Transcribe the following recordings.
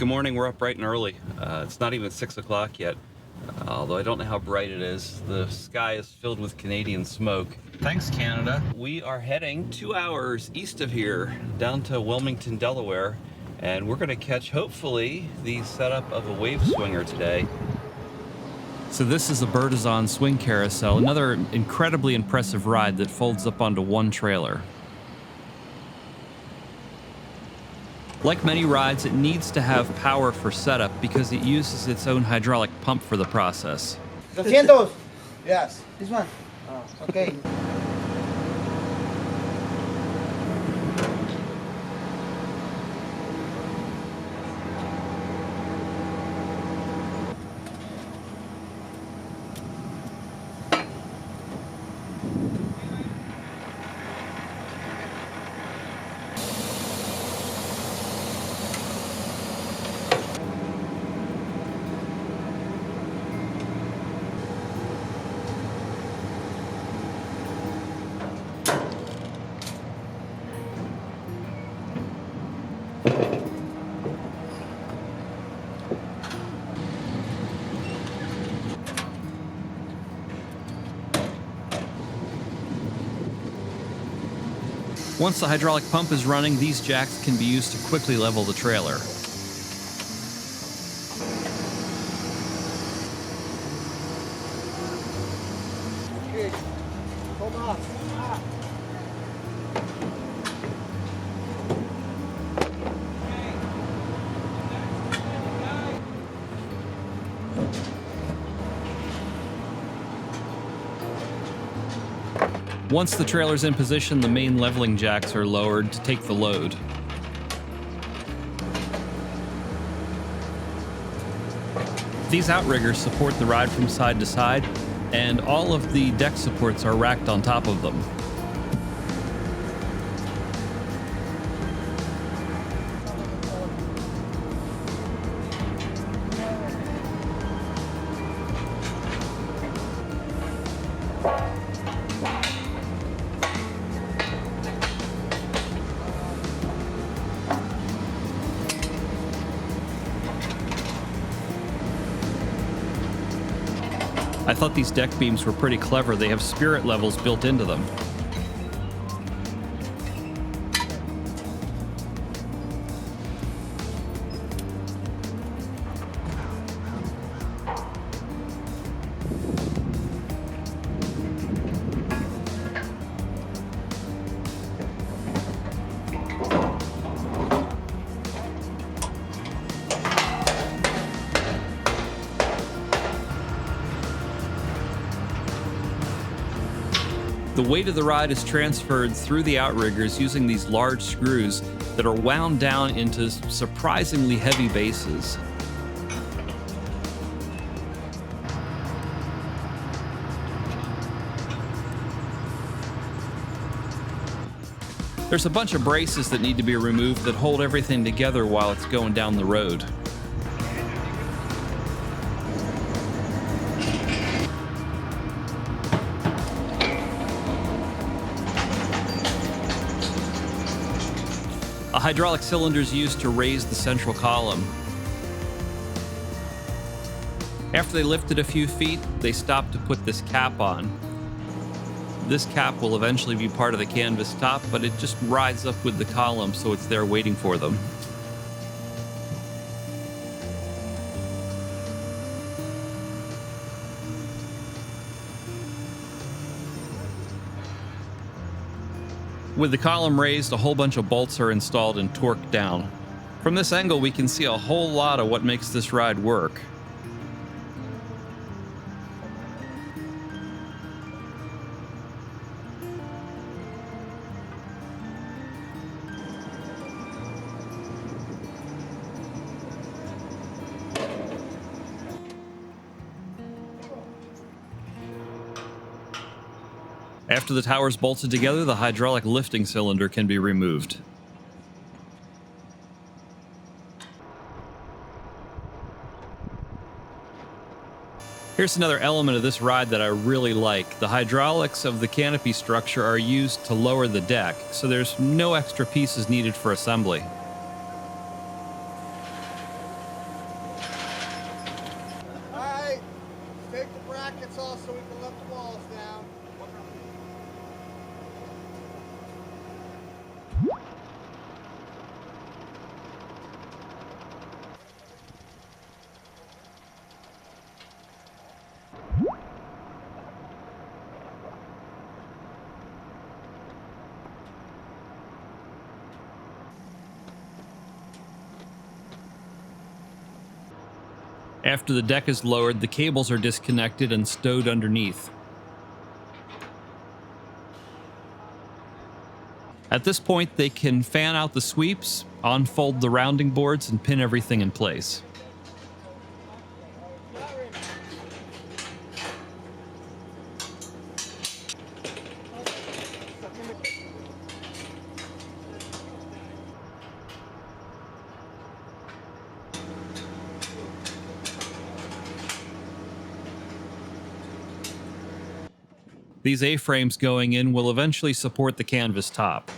Good morning. We're up bright and early. It's not even 6 o'clock yet, although I don't know how bright it is. The sky is filled with Canadian smoke. Thanks, Canada. We are heading 2 hours east of here down to Wilmington, Delaware, and we're going to catch, hopefully, the setup of a wave swinger today. So this is a Bertazzon Swing Carousel, another incredibly impressive ride that folds up onto one trailer. Like many rides, it needs to have power for setup because it uses its own hydraulic pump for the process. 200? Yes. This one? Oh, okay. Once the hydraulic pump is running, these jacks can be used to quickly level the trailer. Once the trailer's in position, the main leveling jacks are lowered to take the load. These outriggers support the ride from side to side, and all of the deck supports are racked on top of them. I thought these deck beams were pretty clever. They have spirit levels built into them. The weight of the ride is transferred through the outriggers using these large screws that are wound down into surprisingly heavy bases. There's a bunch of braces that need to be removed that hold everything together while it's going down the road. A hydraulic cylinder is used to raise the central column. After they lift it a few feet, they stop to put this cap on. This cap will eventually be part of the canvas top, but it just rides up with the column, so it's there waiting for them. With the column raised, a whole bunch of bolts are installed and torqued down. From this angle, we can see a whole lot of what makes this ride work. After the tower's bolted together, the hydraulic lifting cylinder can be removed. Here's another element of this ride that I really like. The hydraulics of the canopy structure are used to lower the deck, so there's no extra pieces needed for assembly. brackets off so we can let the walls down. After the deck is lowered, the cables are disconnected and stowed underneath. At this point, they can fan out the sweeps, unfold the rounding boards, and pin everything in place. These A-frames going in will eventually support the canvas top.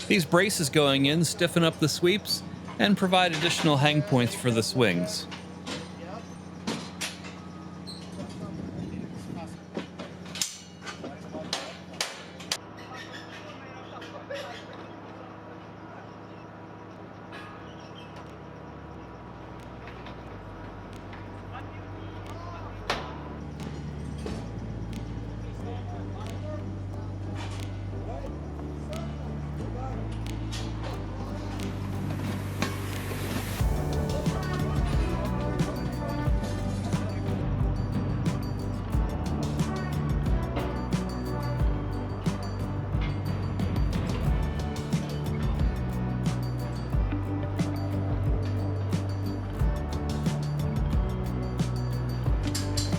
These braces going in stiffen up the sweeps and provide additional hang points for the swings.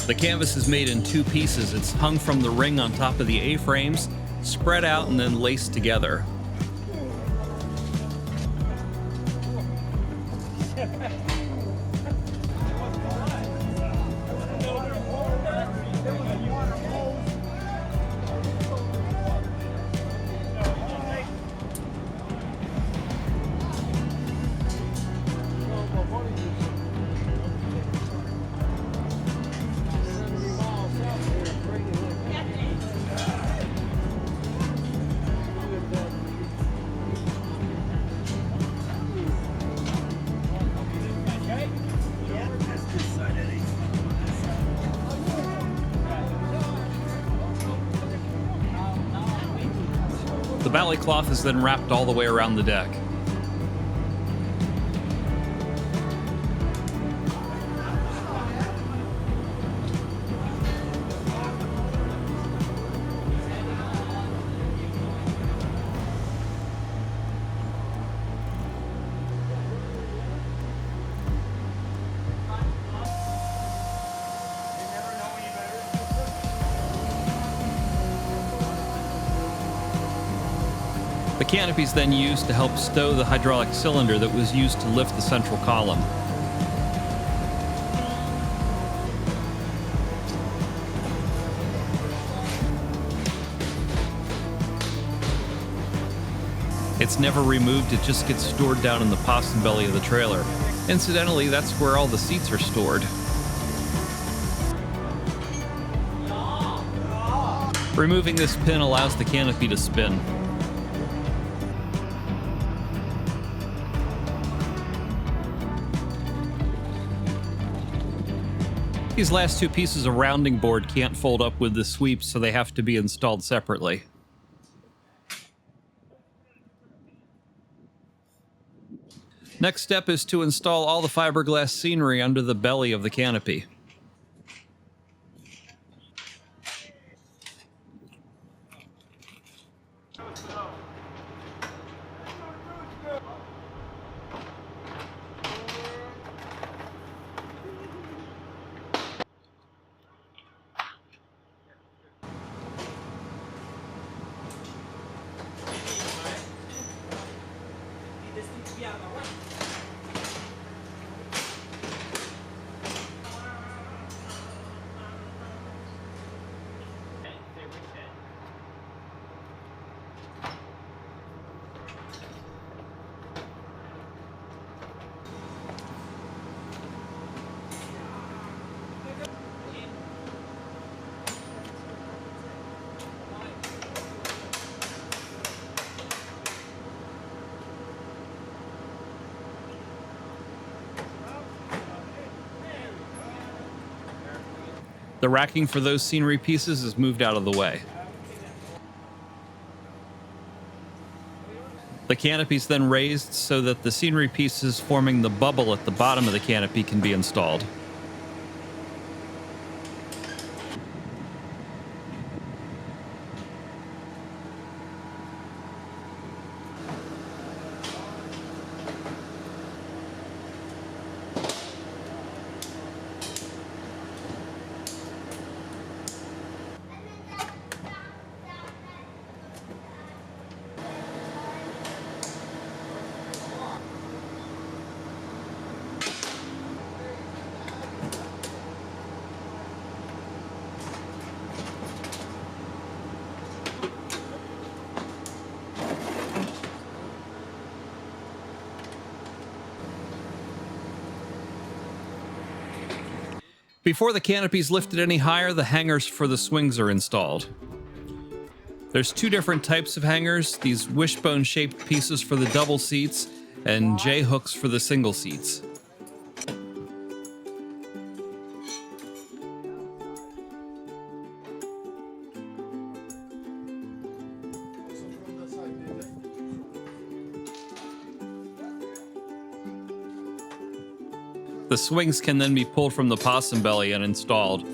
The canvas is made in two pieces. It's hung from the ring on top of the A-frames, spread out and then laced together. The ballet cloth is then wrapped all the way around the deck. The canopy is then used to help stow the hydraulic cylinder that was used to lift the central column. It's never removed, it just gets stored down in the possum belly of the trailer. Incidentally, that's where all the seats are stored. Removing this pin allows the canopy to spin. These last two pieces of rounding board can't fold up with the sweeps, so they have to be installed separately. Next step is to install all the fiberglass scenery under the belly of the canopy. The racking for those scenery pieces is moved out of the way. The canopy is then raised so that the scenery pieces forming the bubble at the bottom of the canopy can be installed. Before the canopy is lifted any higher, the hangers for the swings are installed. There's two different types of hangers, these wishbone-shaped pieces for the double seats and J-hooks for the single seats. The swings can then be pulled from the possum belly and installed.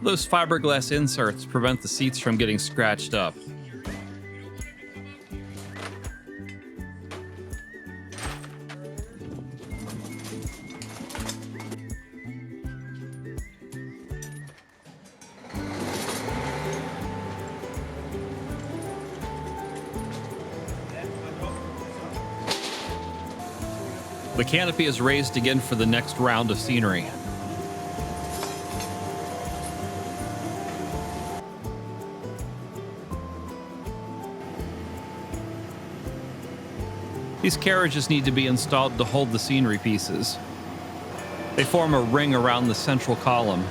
Those fiberglass inserts prevent the seats from getting scratched up. The canopy is raised again for the next round of scenery. These carriages need to be installed to hold the scenery pieces. They form a ring around the central column.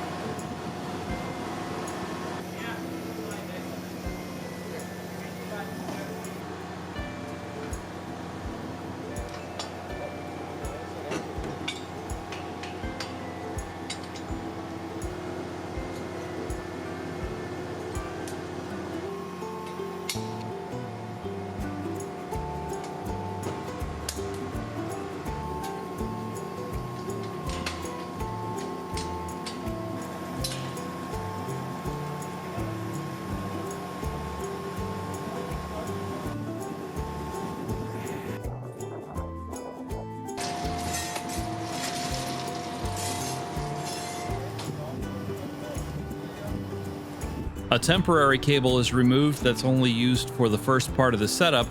A temporary cable is removed that's only used for the first part of the setup,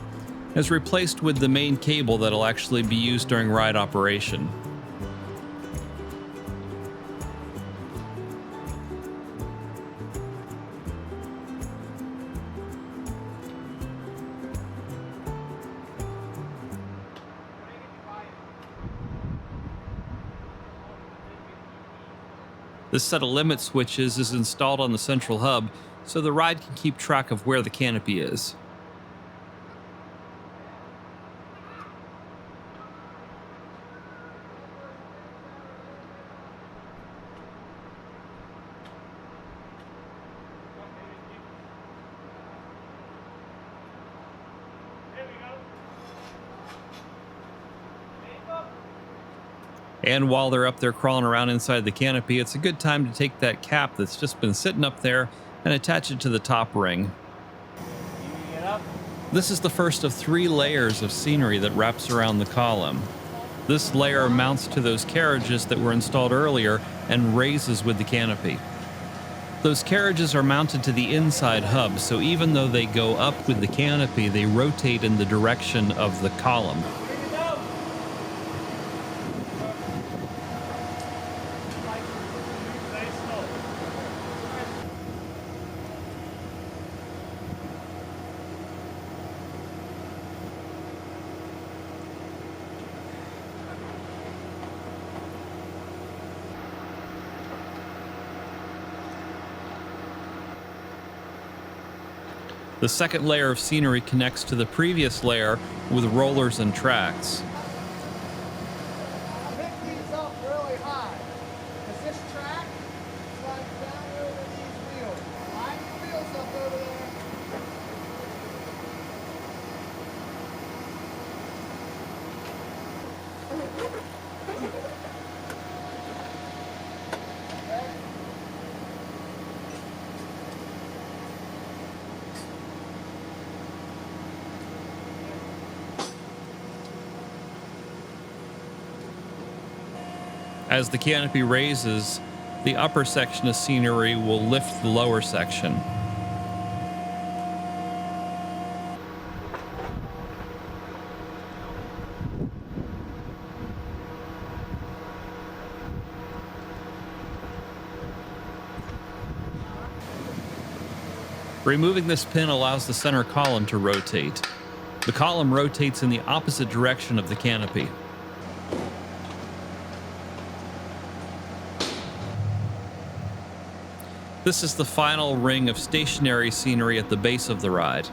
and is replaced with the main cable that'll actually be used during ride operation. This set of limit switches is installed on the central hub, so the ride can keep track of where the canopy is. And while they're up there crawling around inside the canopy, it's a good time to take that cap that's just been sitting up there and attach it to the top ring. This is the first of 3 layers of scenery that wraps around the column. This layer mounts to those carriages that were installed earlier and raises with the canopy. Those carriages are mounted to the inside hub, so even though they go up with the canopy, they rotate in the direction of the column. The second layer of scenery connects to the previous layer with rollers and tracks. Pick these up really high, because this track slides down over these wheels. Line your wheels up over there. As the canopy raises, the upper section of scenery will lift the lower section. Removing this pin allows the center column to rotate. The column rotates in the opposite direction of the canopy. This is the final ring of stationary scenery at the base of the ride.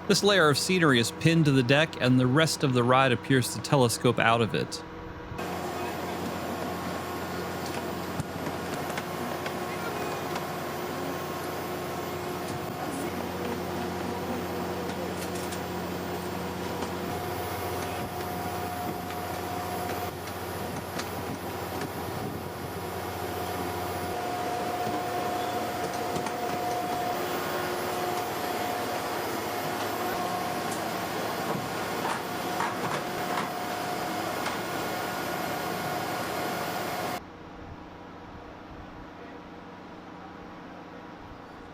This layer of scenery is pinned to the deck, and the rest of the ride appears to telescope out of it.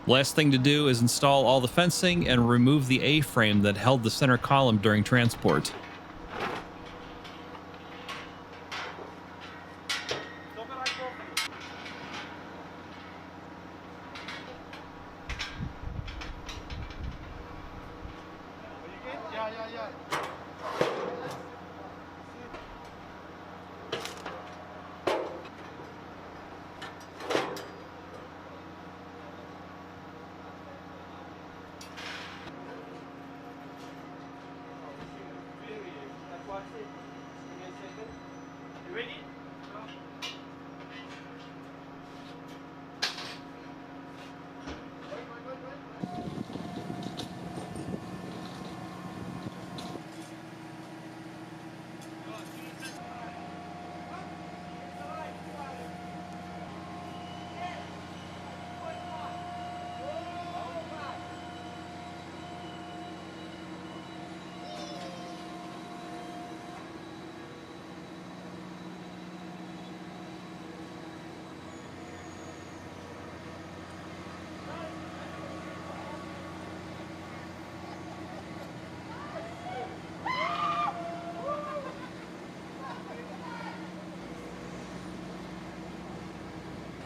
Last thing to do is install all the fencing and remove the A-frame that held the center column during transport.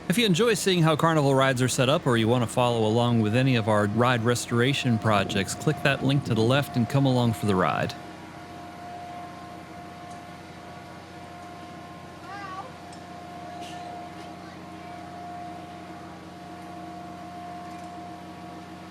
If you enjoy seeing how carnival rides are set up, or you want to follow along with any of our ride restoration projects, click that link to the left and come along for the ride.